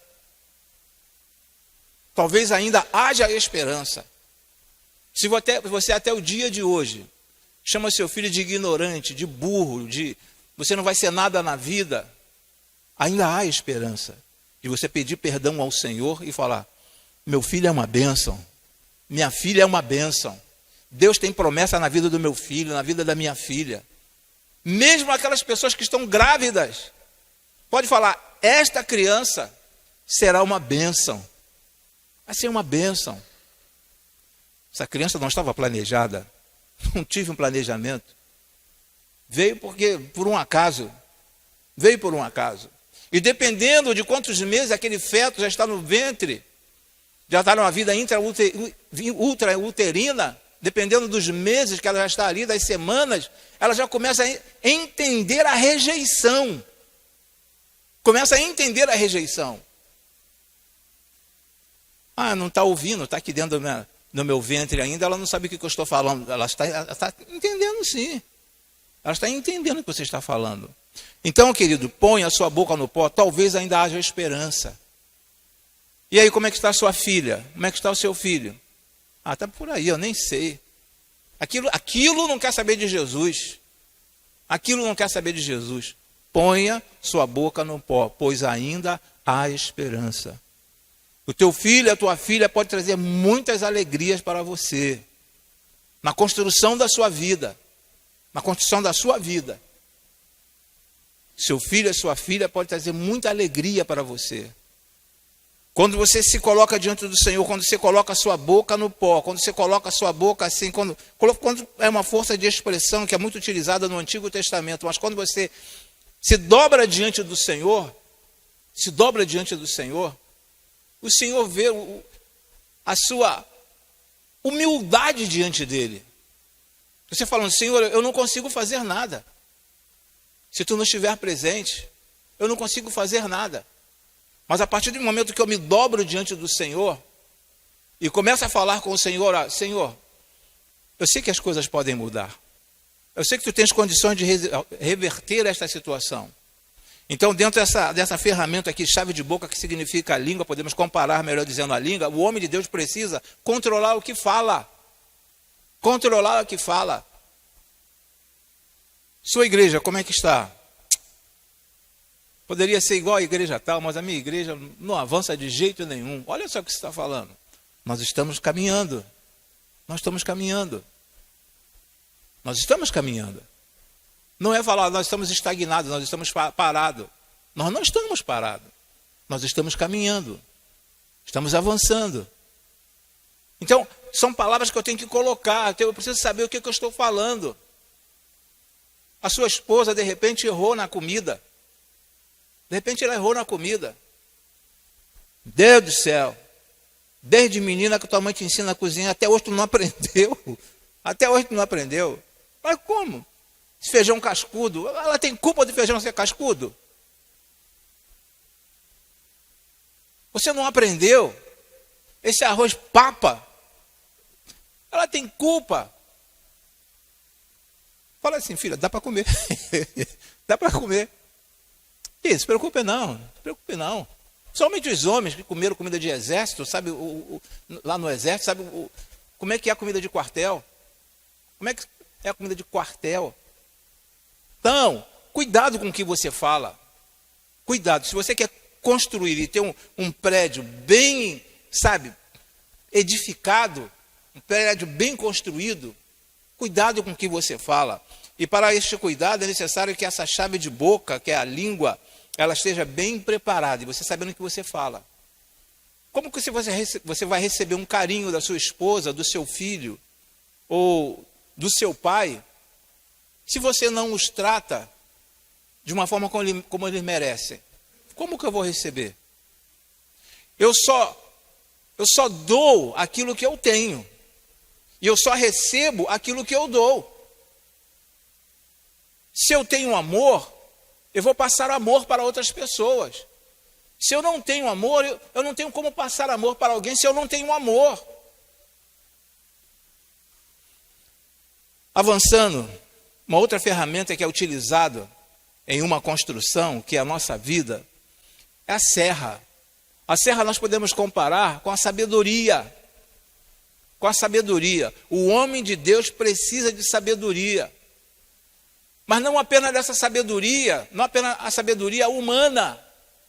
Talvez ainda haja esperança. Se você até o dia de hoje chama seu filho de ignorante, de burro, de você não vai ser nada na vida, ainda há esperança de você pedir perdão ao Senhor e falar, meu filho é uma bênção, minha filha é uma bênção, Deus tem promessa na vida do meu filho, na vida da minha filha. Mesmo aquelas pessoas que estão grávidas, pode falar, esta criança será uma bênção, vai ser uma bênção. Essa criança não estava planejada, não tive um planejamento, veio por um acaso, veio por um acaso. E dependendo de quantos meses aquele feto já está no ventre, já está numa vida intrauterina, dependendo dos meses que ela já está ali, das semanas, ela já começa a entender a rejeição. Começa a entender a rejeição. Ah, não está ouvindo, está aqui dentro do meu ventre ainda, ela não sabe o que eu estou falando. Ela está entendendo sim. Ela está entendendo o que você está falando. Então, querido, põe a sua boca no pó, talvez ainda haja esperança. E aí, como é que está a sua filha? Como é que está o seu filho? Ah, está por aí, eu nem sei. Aquilo não quer saber de Jesus. Aquilo não quer saber de Jesus. Ponha sua boca no pó, pois ainda há esperança. O teu filho, a tua filha pode trazer muitas alegrias para você. Na construção da sua vida. Na construção da sua vida. Seu filho, a sua filha pode trazer muita alegria para você. Quando você se coloca diante do Senhor, quando você coloca a sua boca no pó, quando você coloca a sua boca assim, quando é uma força de expressão que é muito utilizada no Antigo Testamento, mas quando você se dobra diante do Senhor, o Senhor vê a sua humildade diante dele. Você falando, Senhor, eu não consigo fazer nada. Se tu não estiver presente, eu não consigo fazer nada. Mas a partir do momento que eu me dobro diante do Senhor e começo a falar com o Senhor, Senhor, eu sei que as coisas podem mudar. Eu sei que tu tens condições de reverter esta situação. Então, dentro dessa ferramenta aqui, chave de boca, que significa a língua, podemos comparar, melhor dizendo, a língua, o homem de Deus precisa controlar o que fala. Controlar o que fala. Sua igreja, como é que está? Poderia ser igual a igreja tal, mas a minha igreja não avança de jeito nenhum. Olha só o que você está falando. Nós estamos caminhando. Nós estamos caminhando. Nós estamos caminhando. Não é falar, nós estamos estagnados, nós estamos parados. Nós não estamos parados. Nós estamos caminhando. Estamos avançando. Então, são palavras que eu tenho que colocar. Eu preciso saber o que eu estou falando. A sua esposa, de repente, errou na comida. De repente, ela errou na comida. Deus do céu. Desde menina que tua mãe te ensina a cozinhar, até hoje tu não aprendeu. Até hoje tu não aprendeu. Mas como? Esse feijão cascudo, ela tem culpa do feijão ser cascudo? Você não aprendeu? Esse arroz papa, ela tem culpa. Fala assim, filha, dá para comer. Dá para comer. E se preocupe não, se preocupe não. Somente os homens que comeram comida de exército, sabe, lá no exército, sabe como é que é a comida de quartel? Como é que é a comida de quartel? Então, cuidado com o que você fala. Cuidado, se você quer construir e ter um prédio bem, sabe, edificado, um prédio bem construído, cuidado com o que você fala. E para este cuidado é necessário que essa chave de boca, que é a língua, ela esteja bem preparada e você sabendo o que você fala. Como que você vai receber um carinho da sua esposa, do seu filho ou do seu pai, se você não os trata de uma forma como eles merecem? Como que eu vou receber? Eu só dou aquilo que eu tenho. E eu só recebo aquilo que eu dou. Se eu tenho amor, eu vou passar amor para outras pessoas. Se eu não tenho amor, eu não tenho como passar amor para alguém se eu não tenho amor. Avançando, uma outra ferramenta que é utilizada em uma construção, que é a nossa vida, é a serra. A serra nós podemos comparar com a sabedoria. Com a sabedoria. O homem de Deus precisa de sabedoria. Mas não apenas dessa sabedoria, não apenas a sabedoria humana,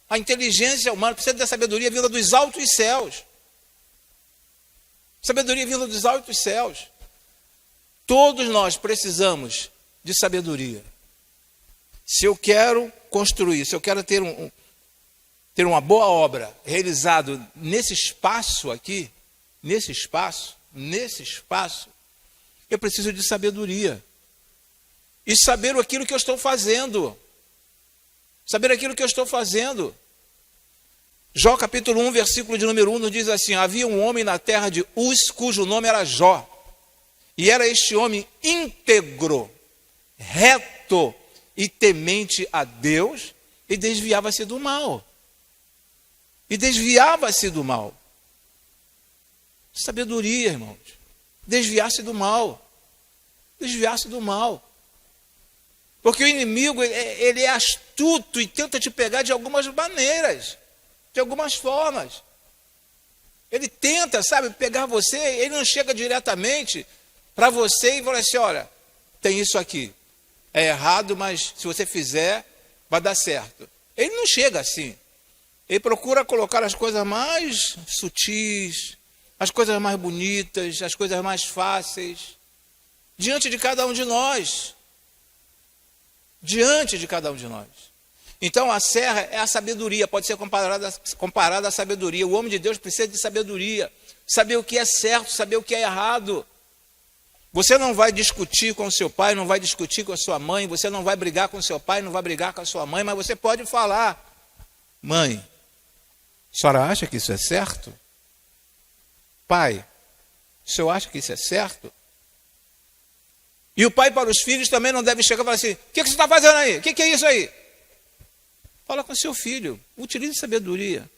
a inteligência humana, precisa da sabedoria vinda dos altos céus. Sabedoria vinda dos altos céus. Todos nós precisamos de sabedoria. Se eu quero construir, se eu quero ter uma boa obra realizada nesse espaço aqui, nesse espaço, eu preciso de sabedoria. E saber aquilo que eu estou fazendo. Saber aquilo que eu estou fazendo. Jó capítulo 1, versículo de número 1 nos diz assim: havia um homem na terra de Uz, cujo nome era Jó. E era este homem íntegro, reto e temente a Deus, e desviava-se do mal. E desviava-se do mal. Sabedoria, irmãos. Desviar-se do mal. Desviar-se do mal. Porque o inimigo, ele é astuto e tenta te pegar de algumas maneiras, de algumas formas. Ele tenta, sabe, pegar você, ele não chega diretamente para você e fala assim: olha, tem isso aqui. É errado, mas se você fizer, vai dar certo. Ele não chega assim. Ele procura colocar as coisas mais sutis, as coisas mais bonitas, as coisas mais fáceis, diante de cada um de nós. Diante de cada um de nós. Então a serra é a sabedoria, pode ser comparada à sabedoria. O homem de Deus precisa de sabedoria, saber o que é certo, saber o que é errado. Você não vai discutir com seu pai, não vai discutir com a sua mãe, você não vai brigar com seu pai, não vai brigar com a sua mãe, mas você pode falar: mãe, a senhora acha que isso é certo? Pai, o senhor acha que isso é certo? E o pai para os filhos também não deve chegar e falar assim: o que você está fazendo aí? O que é isso aí? Fala com seu filho, utilize sabedoria.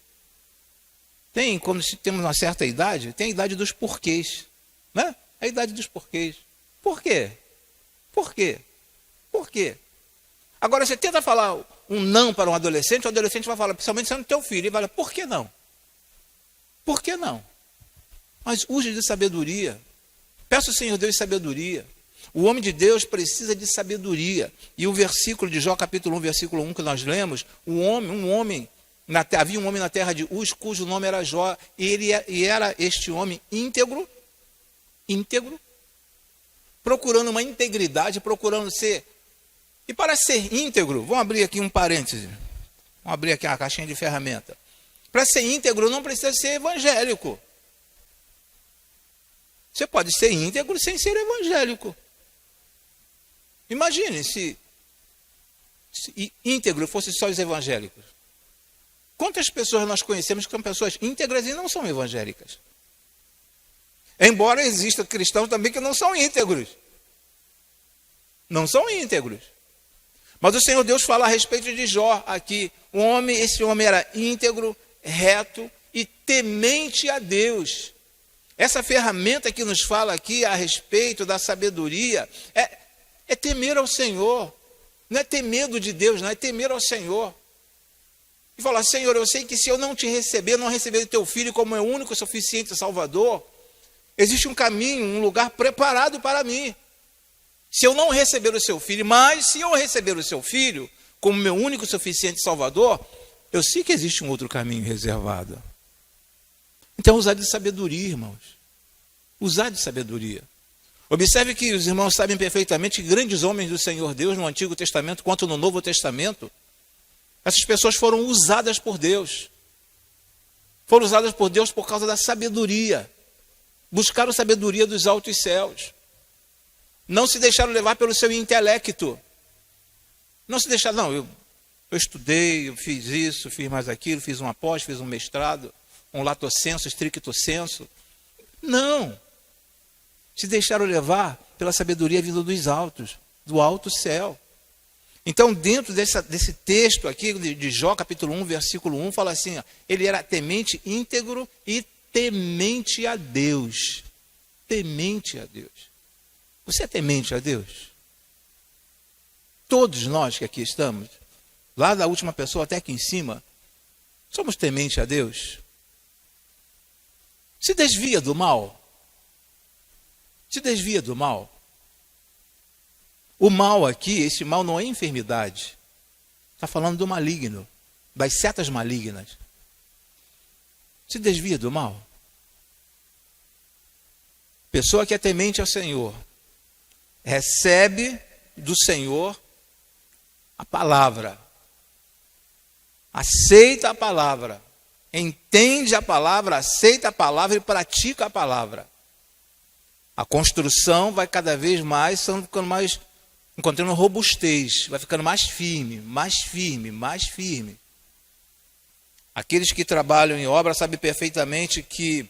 Tem, quando temos uma certa idade, tem a idade dos porquês, né? A idade dos porquês. Por quê? Por quê? Por quê? Agora você tenta falar um não para um adolescente, o adolescente vai falar, principalmente sendo teu filho, ele vai falar: por que não? Por que não? Mas use de sabedoria. Peça ao Senhor Deus sabedoria. O homem de Deus precisa de sabedoria. E o versículo de Jó, capítulo 1, versículo 1 que nós lemos, havia um homem na terra de Uz, cujo nome era Jó, e era este homem íntegro, procurando uma integridade, procurando ser. E para ser íntegro, vamos abrir aqui um parêntese, vamos abrir aqui uma caixinha de ferramenta. Para ser íntegro não precisa ser evangélico. Você pode ser íntegro sem ser evangélico. Imagine se íntegro fosse só os evangélicos. Quantas pessoas nós conhecemos que são pessoas íntegras e não são evangélicas? Embora existam cristãos também que não são íntegros. Não são íntegros. Mas o Senhor Deus fala a respeito de Jó aqui. Esse homem era íntegro, reto e temente a Deus. Essa ferramenta que nos fala aqui a respeito da sabedoria é temer ao Senhor. Não é ter medo de Deus, não é temer ao Senhor. E falar: Senhor, eu sei que se eu não te receber, não receber o teu filho como meu único e suficiente Salvador, existe um caminho, um lugar preparado para mim. Se eu não receber o seu filho, mas se eu receber o seu filho como meu único e suficiente Salvador, eu sei que existe um outro caminho reservado. Então, usar de sabedoria, irmãos. Usar de sabedoria. Observe que os irmãos sabem perfeitamente que grandes homens do Senhor Deus, no Antigo Testamento quanto no Novo Testamento, essas pessoas foram usadas por Deus. Foram usadas por Deus por causa da sabedoria. Buscaram sabedoria dos altos céus. Não se deixaram levar pelo seu intelecto. Não se deixaram, não, eu estudei, eu fiz isso, fiz mais aquilo, fiz uma pós, fiz um mestrado, um lato sensu, stricto sensu. Não. Se deixaram levar pela sabedoria vinda dos altos, do alto céu. Então, dentro desse texto aqui, de Jó, capítulo 1, versículo 1, fala assim, ó, ele era temente, íntegro e temente a Deus. Temente a Deus. Você é temente a Deus? Todos nós que aqui estamos, lá da última pessoa até aqui em cima, somos temente a Deus? Se desvia do mal? Se desvia do mal? O mal aqui, esse mal não é enfermidade. Está falando do maligno, das setas malignas. Se desvia do mal? Pessoa que é temente ao Senhor, recebe do Senhor a palavra, aceita a palavra, entende a palavra, aceita a palavra e pratica a palavra. A construção vai cada vez mais ficando mais, encontrando robustez, vai ficando mais firme, mais firme, mais firme. Aqueles que trabalham em obra sabem perfeitamente que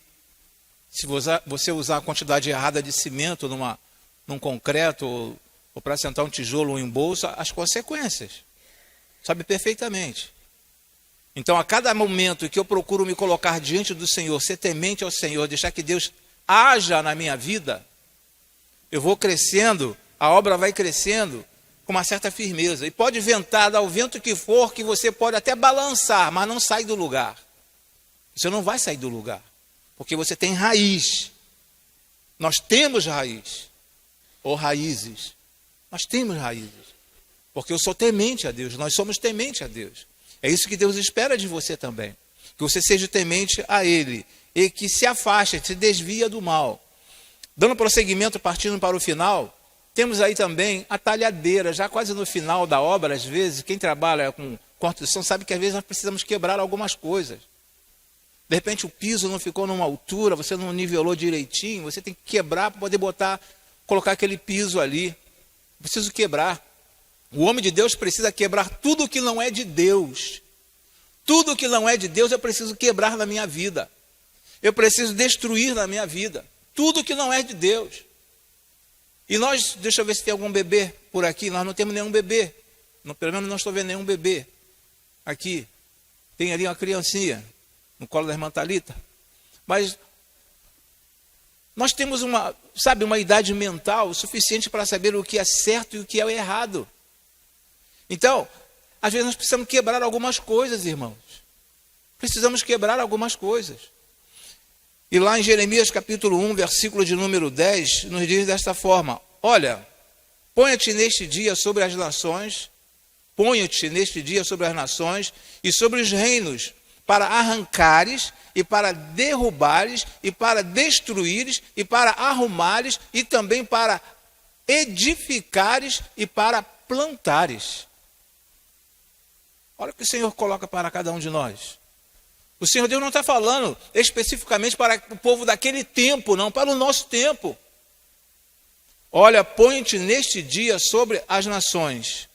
se você usar a quantidade errada de cimento num concreto ou para sentar um tijolo em bolsa, as consequências. Sabe perfeitamente. Então, a cada momento que eu procuro me colocar diante do Senhor, ser temente ao Senhor, deixar que Deus haja na minha vida, eu vou crescendo, a obra vai crescendo com uma certa firmeza. E pode ventar, dar o vento que for, que você pode até balançar, mas não sai do lugar. Você não vai sair do lugar, porque você tem raiz. Nós temos raiz, ou raízes. Nós temos raízes, porque eu sou temente a Deus, nós somos temente a Deus. É isso que Deus espera de você também, que você seja temente a Ele, e que se afaste, se desvia do mal. Dando prosseguimento, partindo para o final, temos aí também a talhadeira, já quase no final da obra, às vezes, quem trabalha com construção sabe que às vezes nós precisamos quebrar algumas coisas. De repente o piso não ficou numa altura, você não nivelou direitinho, você tem que quebrar para poder colocar aquele piso ali. Preciso quebrar. O homem de Deus precisa quebrar tudo que não é de Deus. Tudo que não é de Deus eu preciso quebrar na minha vida. Eu preciso destruir na minha vida. Tudo que não é de Deus. E nós, deixa eu ver se tem algum bebê por aqui. Nós não temos nenhum bebê. Pelo menos não estou vendo nenhum bebê aqui. Tem ali uma criancinha no colo da irmã Thalita. Mas nós temos uma idade mental suficiente para saber o que é certo e o que é errado. Então, às vezes nós precisamos quebrar algumas coisas, irmãos. Precisamos quebrar algumas coisas. E lá em Jeremias capítulo 1, versículo de número 10, nos diz desta forma: olha, ponha-te neste dia sobre as nações e sobre os reinos, para arrancares e para derrubares e para destruíres e para arrumares e também para edificares e para plantares. Olha o que o Senhor coloca para cada um de nós. O Senhor Deus não está falando especificamente para o povo daquele tempo, não, para o nosso tempo. Olha, põe-te neste dia sobre as nações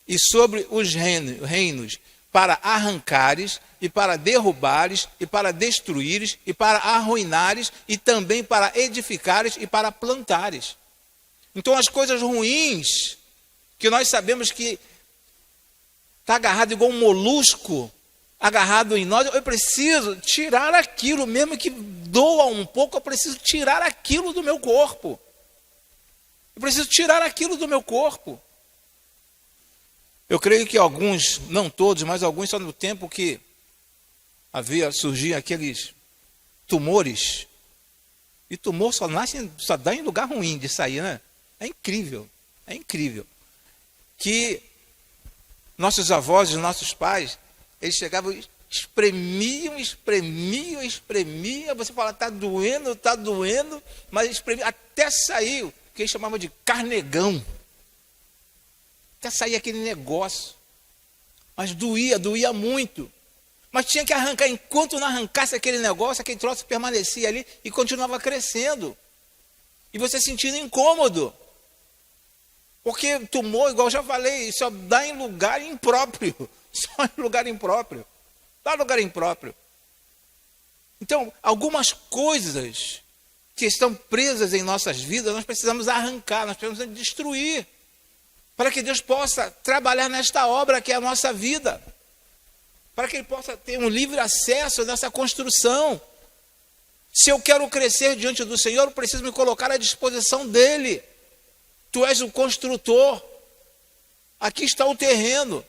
e sobre os reinos, para arrancares, e para derrubares, e para destruíres, e para arruinares, e também para edificares e para plantares. Então as coisas ruins, que nós sabemos que está agarrado igual um molusco, agarrado em nós, eu preciso tirar aquilo, mesmo que doa um pouco, eu preciso tirar aquilo do meu corpo. Eu preciso tirar aquilo do meu corpo. Eu creio que alguns, não todos, mas alguns só no tempo que surgiam aqueles tumores. E tumor só dá em lugar ruim de sair, né? É incrível, que nossos avós e nossos pais, eles chegavam, espremiam, você fala, está doendo, mas espremiam até sair o que eles chamavam de carnegão. Até sair aquele negócio. Mas doía muito. Mas tinha que arrancar. Enquanto não arrancasse aquele negócio, aquele troço permanecia ali e continuava crescendo. E você sentindo incômodo. Porque tumor, igual eu já falei, só dá em lugar impróprio. Só em lugar impróprio. Dá lugar impróprio. Então, algumas coisas que estão presas em nossas vidas, nós precisamos arrancar, nós precisamos destruir. Para que Deus possa trabalhar nesta obra que é a nossa vida. Para que Ele possa ter um livre acesso nessa construção. Se eu quero crescer diante do Senhor, eu preciso me colocar à disposição dEle. Tu és o construtor. Aqui está o terreno.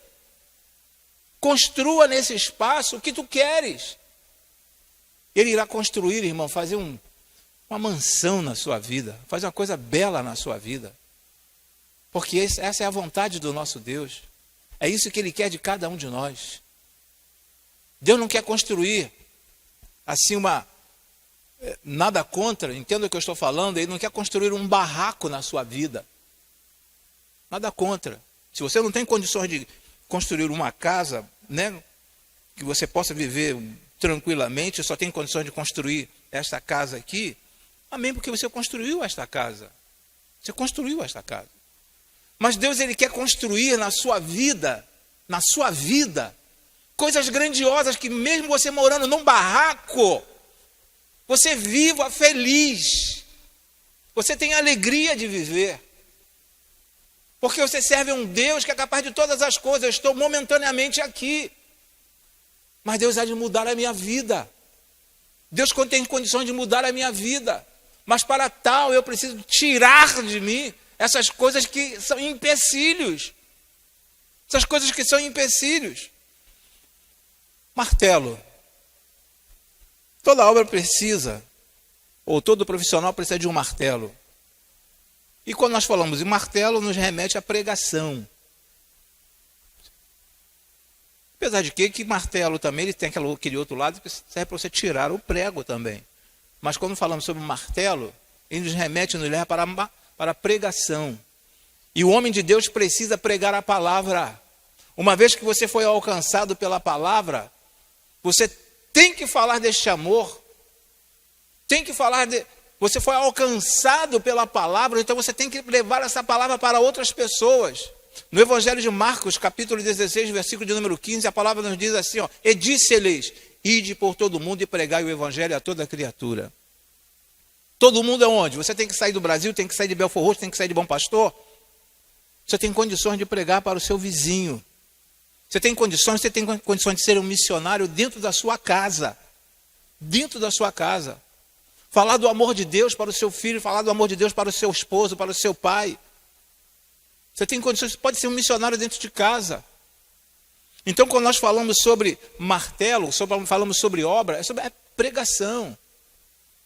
Construa nesse espaço o que tu queres. Ele irá construir, irmão, fazer uma mansão na sua vida. Fazer uma coisa bela na sua vida. Porque essa é a vontade do nosso Deus. É isso que Ele quer de cada um de nós. Deus não quer construir assim nada contra, entenda o que eu estou falando, Ele não quer construir um barraco na sua vida. Nada contra. Se você não tem condições de construir uma casa, né, que você possa viver tranquilamente, só tem condições de construir esta casa aqui, amém, porque você construiu esta casa. Você construiu esta casa. Mas Deus, Ele quer construir na sua vida, coisas grandiosas que mesmo você morando num barraco, você viva feliz. Você tem alegria de viver. Porque você serve a um Deus que é capaz de todas as coisas. Eu estou momentaneamente aqui. Mas Deus há de mudar a minha vida. Deus tem condições de mudar a minha vida. Mas para tal eu preciso tirar de mim essas coisas que são empecilhos. Essas coisas que são empecilhos. Martelo. Toda obra precisa, ou todo profissional precisa de um martelo. E quando nós falamos em martelo, nos remete à pregação. Apesar de que martelo também, ele tem aquele outro lado que serve para você tirar o prego também. Mas quando falamos sobre martelo, ele nos remete, nos leva para a pregação. E o homem de Deus precisa pregar a palavra. Uma vez que você foi alcançado pela palavra, você tem que falar deste amor. Você foi alcançado pela palavra, então você tem que levar essa palavra para outras pessoas. No Evangelho de Marcos, capítulo 16, versículo de número 15, a palavra nos diz assim, e disse-lhes, ide por todo mundo e pregai o Evangelho a toda criatura. Todo mundo é onde? Você tem que sair do Brasil, tem que sair de Belfort Roxo, tem que sair de Bom Pastor. Você tem condições de pregar para o seu vizinho. Você tem condições de ser um missionário dentro da sua casa. Dentro da sua casa. Falar do amor de Deus para o seu filho, falar do amor de Deus para o seu esposo, para o seu pai. Você tem condições, você pode ser um missionário dentro de casa. Então, quando nós falamos sobre martelo, falamos sobre obra, é sobre a pregação.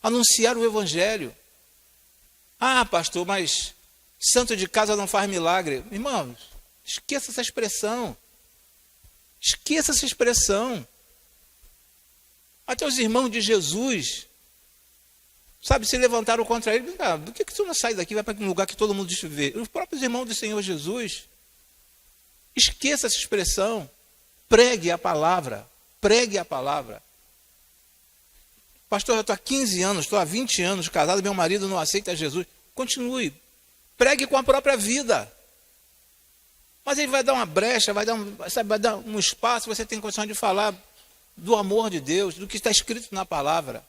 Anunciar o Evangelho. Ah, pastor, mas santo de casa não faz milagre. Irmãos, esqueça essa expressão. Esqueça essa expressão. Até os irmãos de Jesus, sabe, se levantaram contra ele. Por que você não sai daqui e vai para um lugar que todo mundo vê? Os próprios irmãos do Senhor Jesus. Esqueça essa expressão. Pregue a palavra. Pregue a palavra. Pastor, eu estou há 15 anos, estou há 20 anos casado, meu marido não aceita Jesus. Continue. Pregue com a própria vida. Mas ele vai dar uma brecha, vai dar um espaço, você tem condição de falar do amor de Deus, do que está escrito na palavra.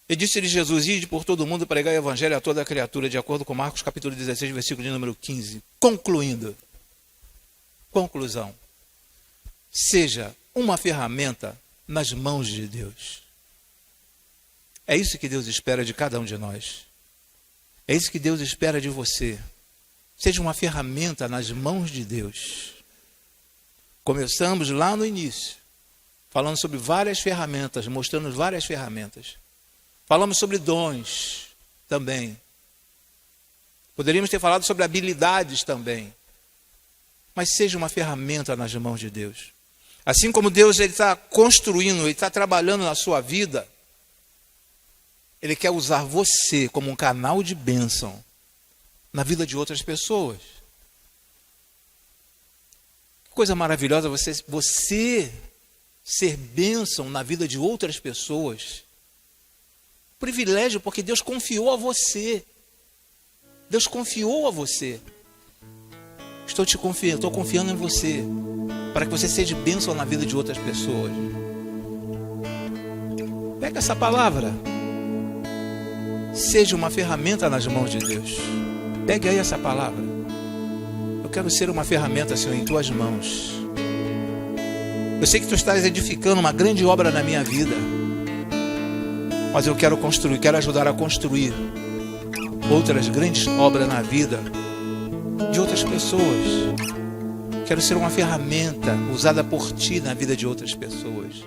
E disse-lhe Jesus: ide por todo mundo pregar o evangelho a toda criatura, de acordo com Marcos capítulo 16, versículo de número 15. Concluindo, conclusão, seja uma ferramenta nas mãos de Deus. É isso que Deus espera de cada um de nós. É isso que Deus espera de você. Seja uma ferramenta nas mãos de Deus. Começamos lá no início, falando sobre várias ferramentas, mostrando várias ferramentas. Falamos sobre dons também. Poderíamos ter falado sobre habilidades também. Mas seja uma ferramenta nas mãos de Deus. Assim como Deus está construindo, Ele está trabalhando na sua vida, Ele quer usar você como um canal de bênção na vida de outras pessoas. Que coisa maravilhosa você ser bênção na vida de outras pessoas. Privilégio, porque Deus confiou a você. Deus confiou a você. Estou confiando em você, para que você seja bênção na vida de outras pessoas. Pega essa palavra. Seja uma ferramenta nas mãos de Deus. Pegue aí essa palavra. Eu quero ser uma ferramenta, Senhor, em tuas mãos. Eu sei que tu estás edificando uma grande obra na minha vida, mas eu quero construir, quero ajudar a construir outras grandes obras na vida de outras pessoas. Quero ser uma ferramenta usada por ti na vida de outras pessoas.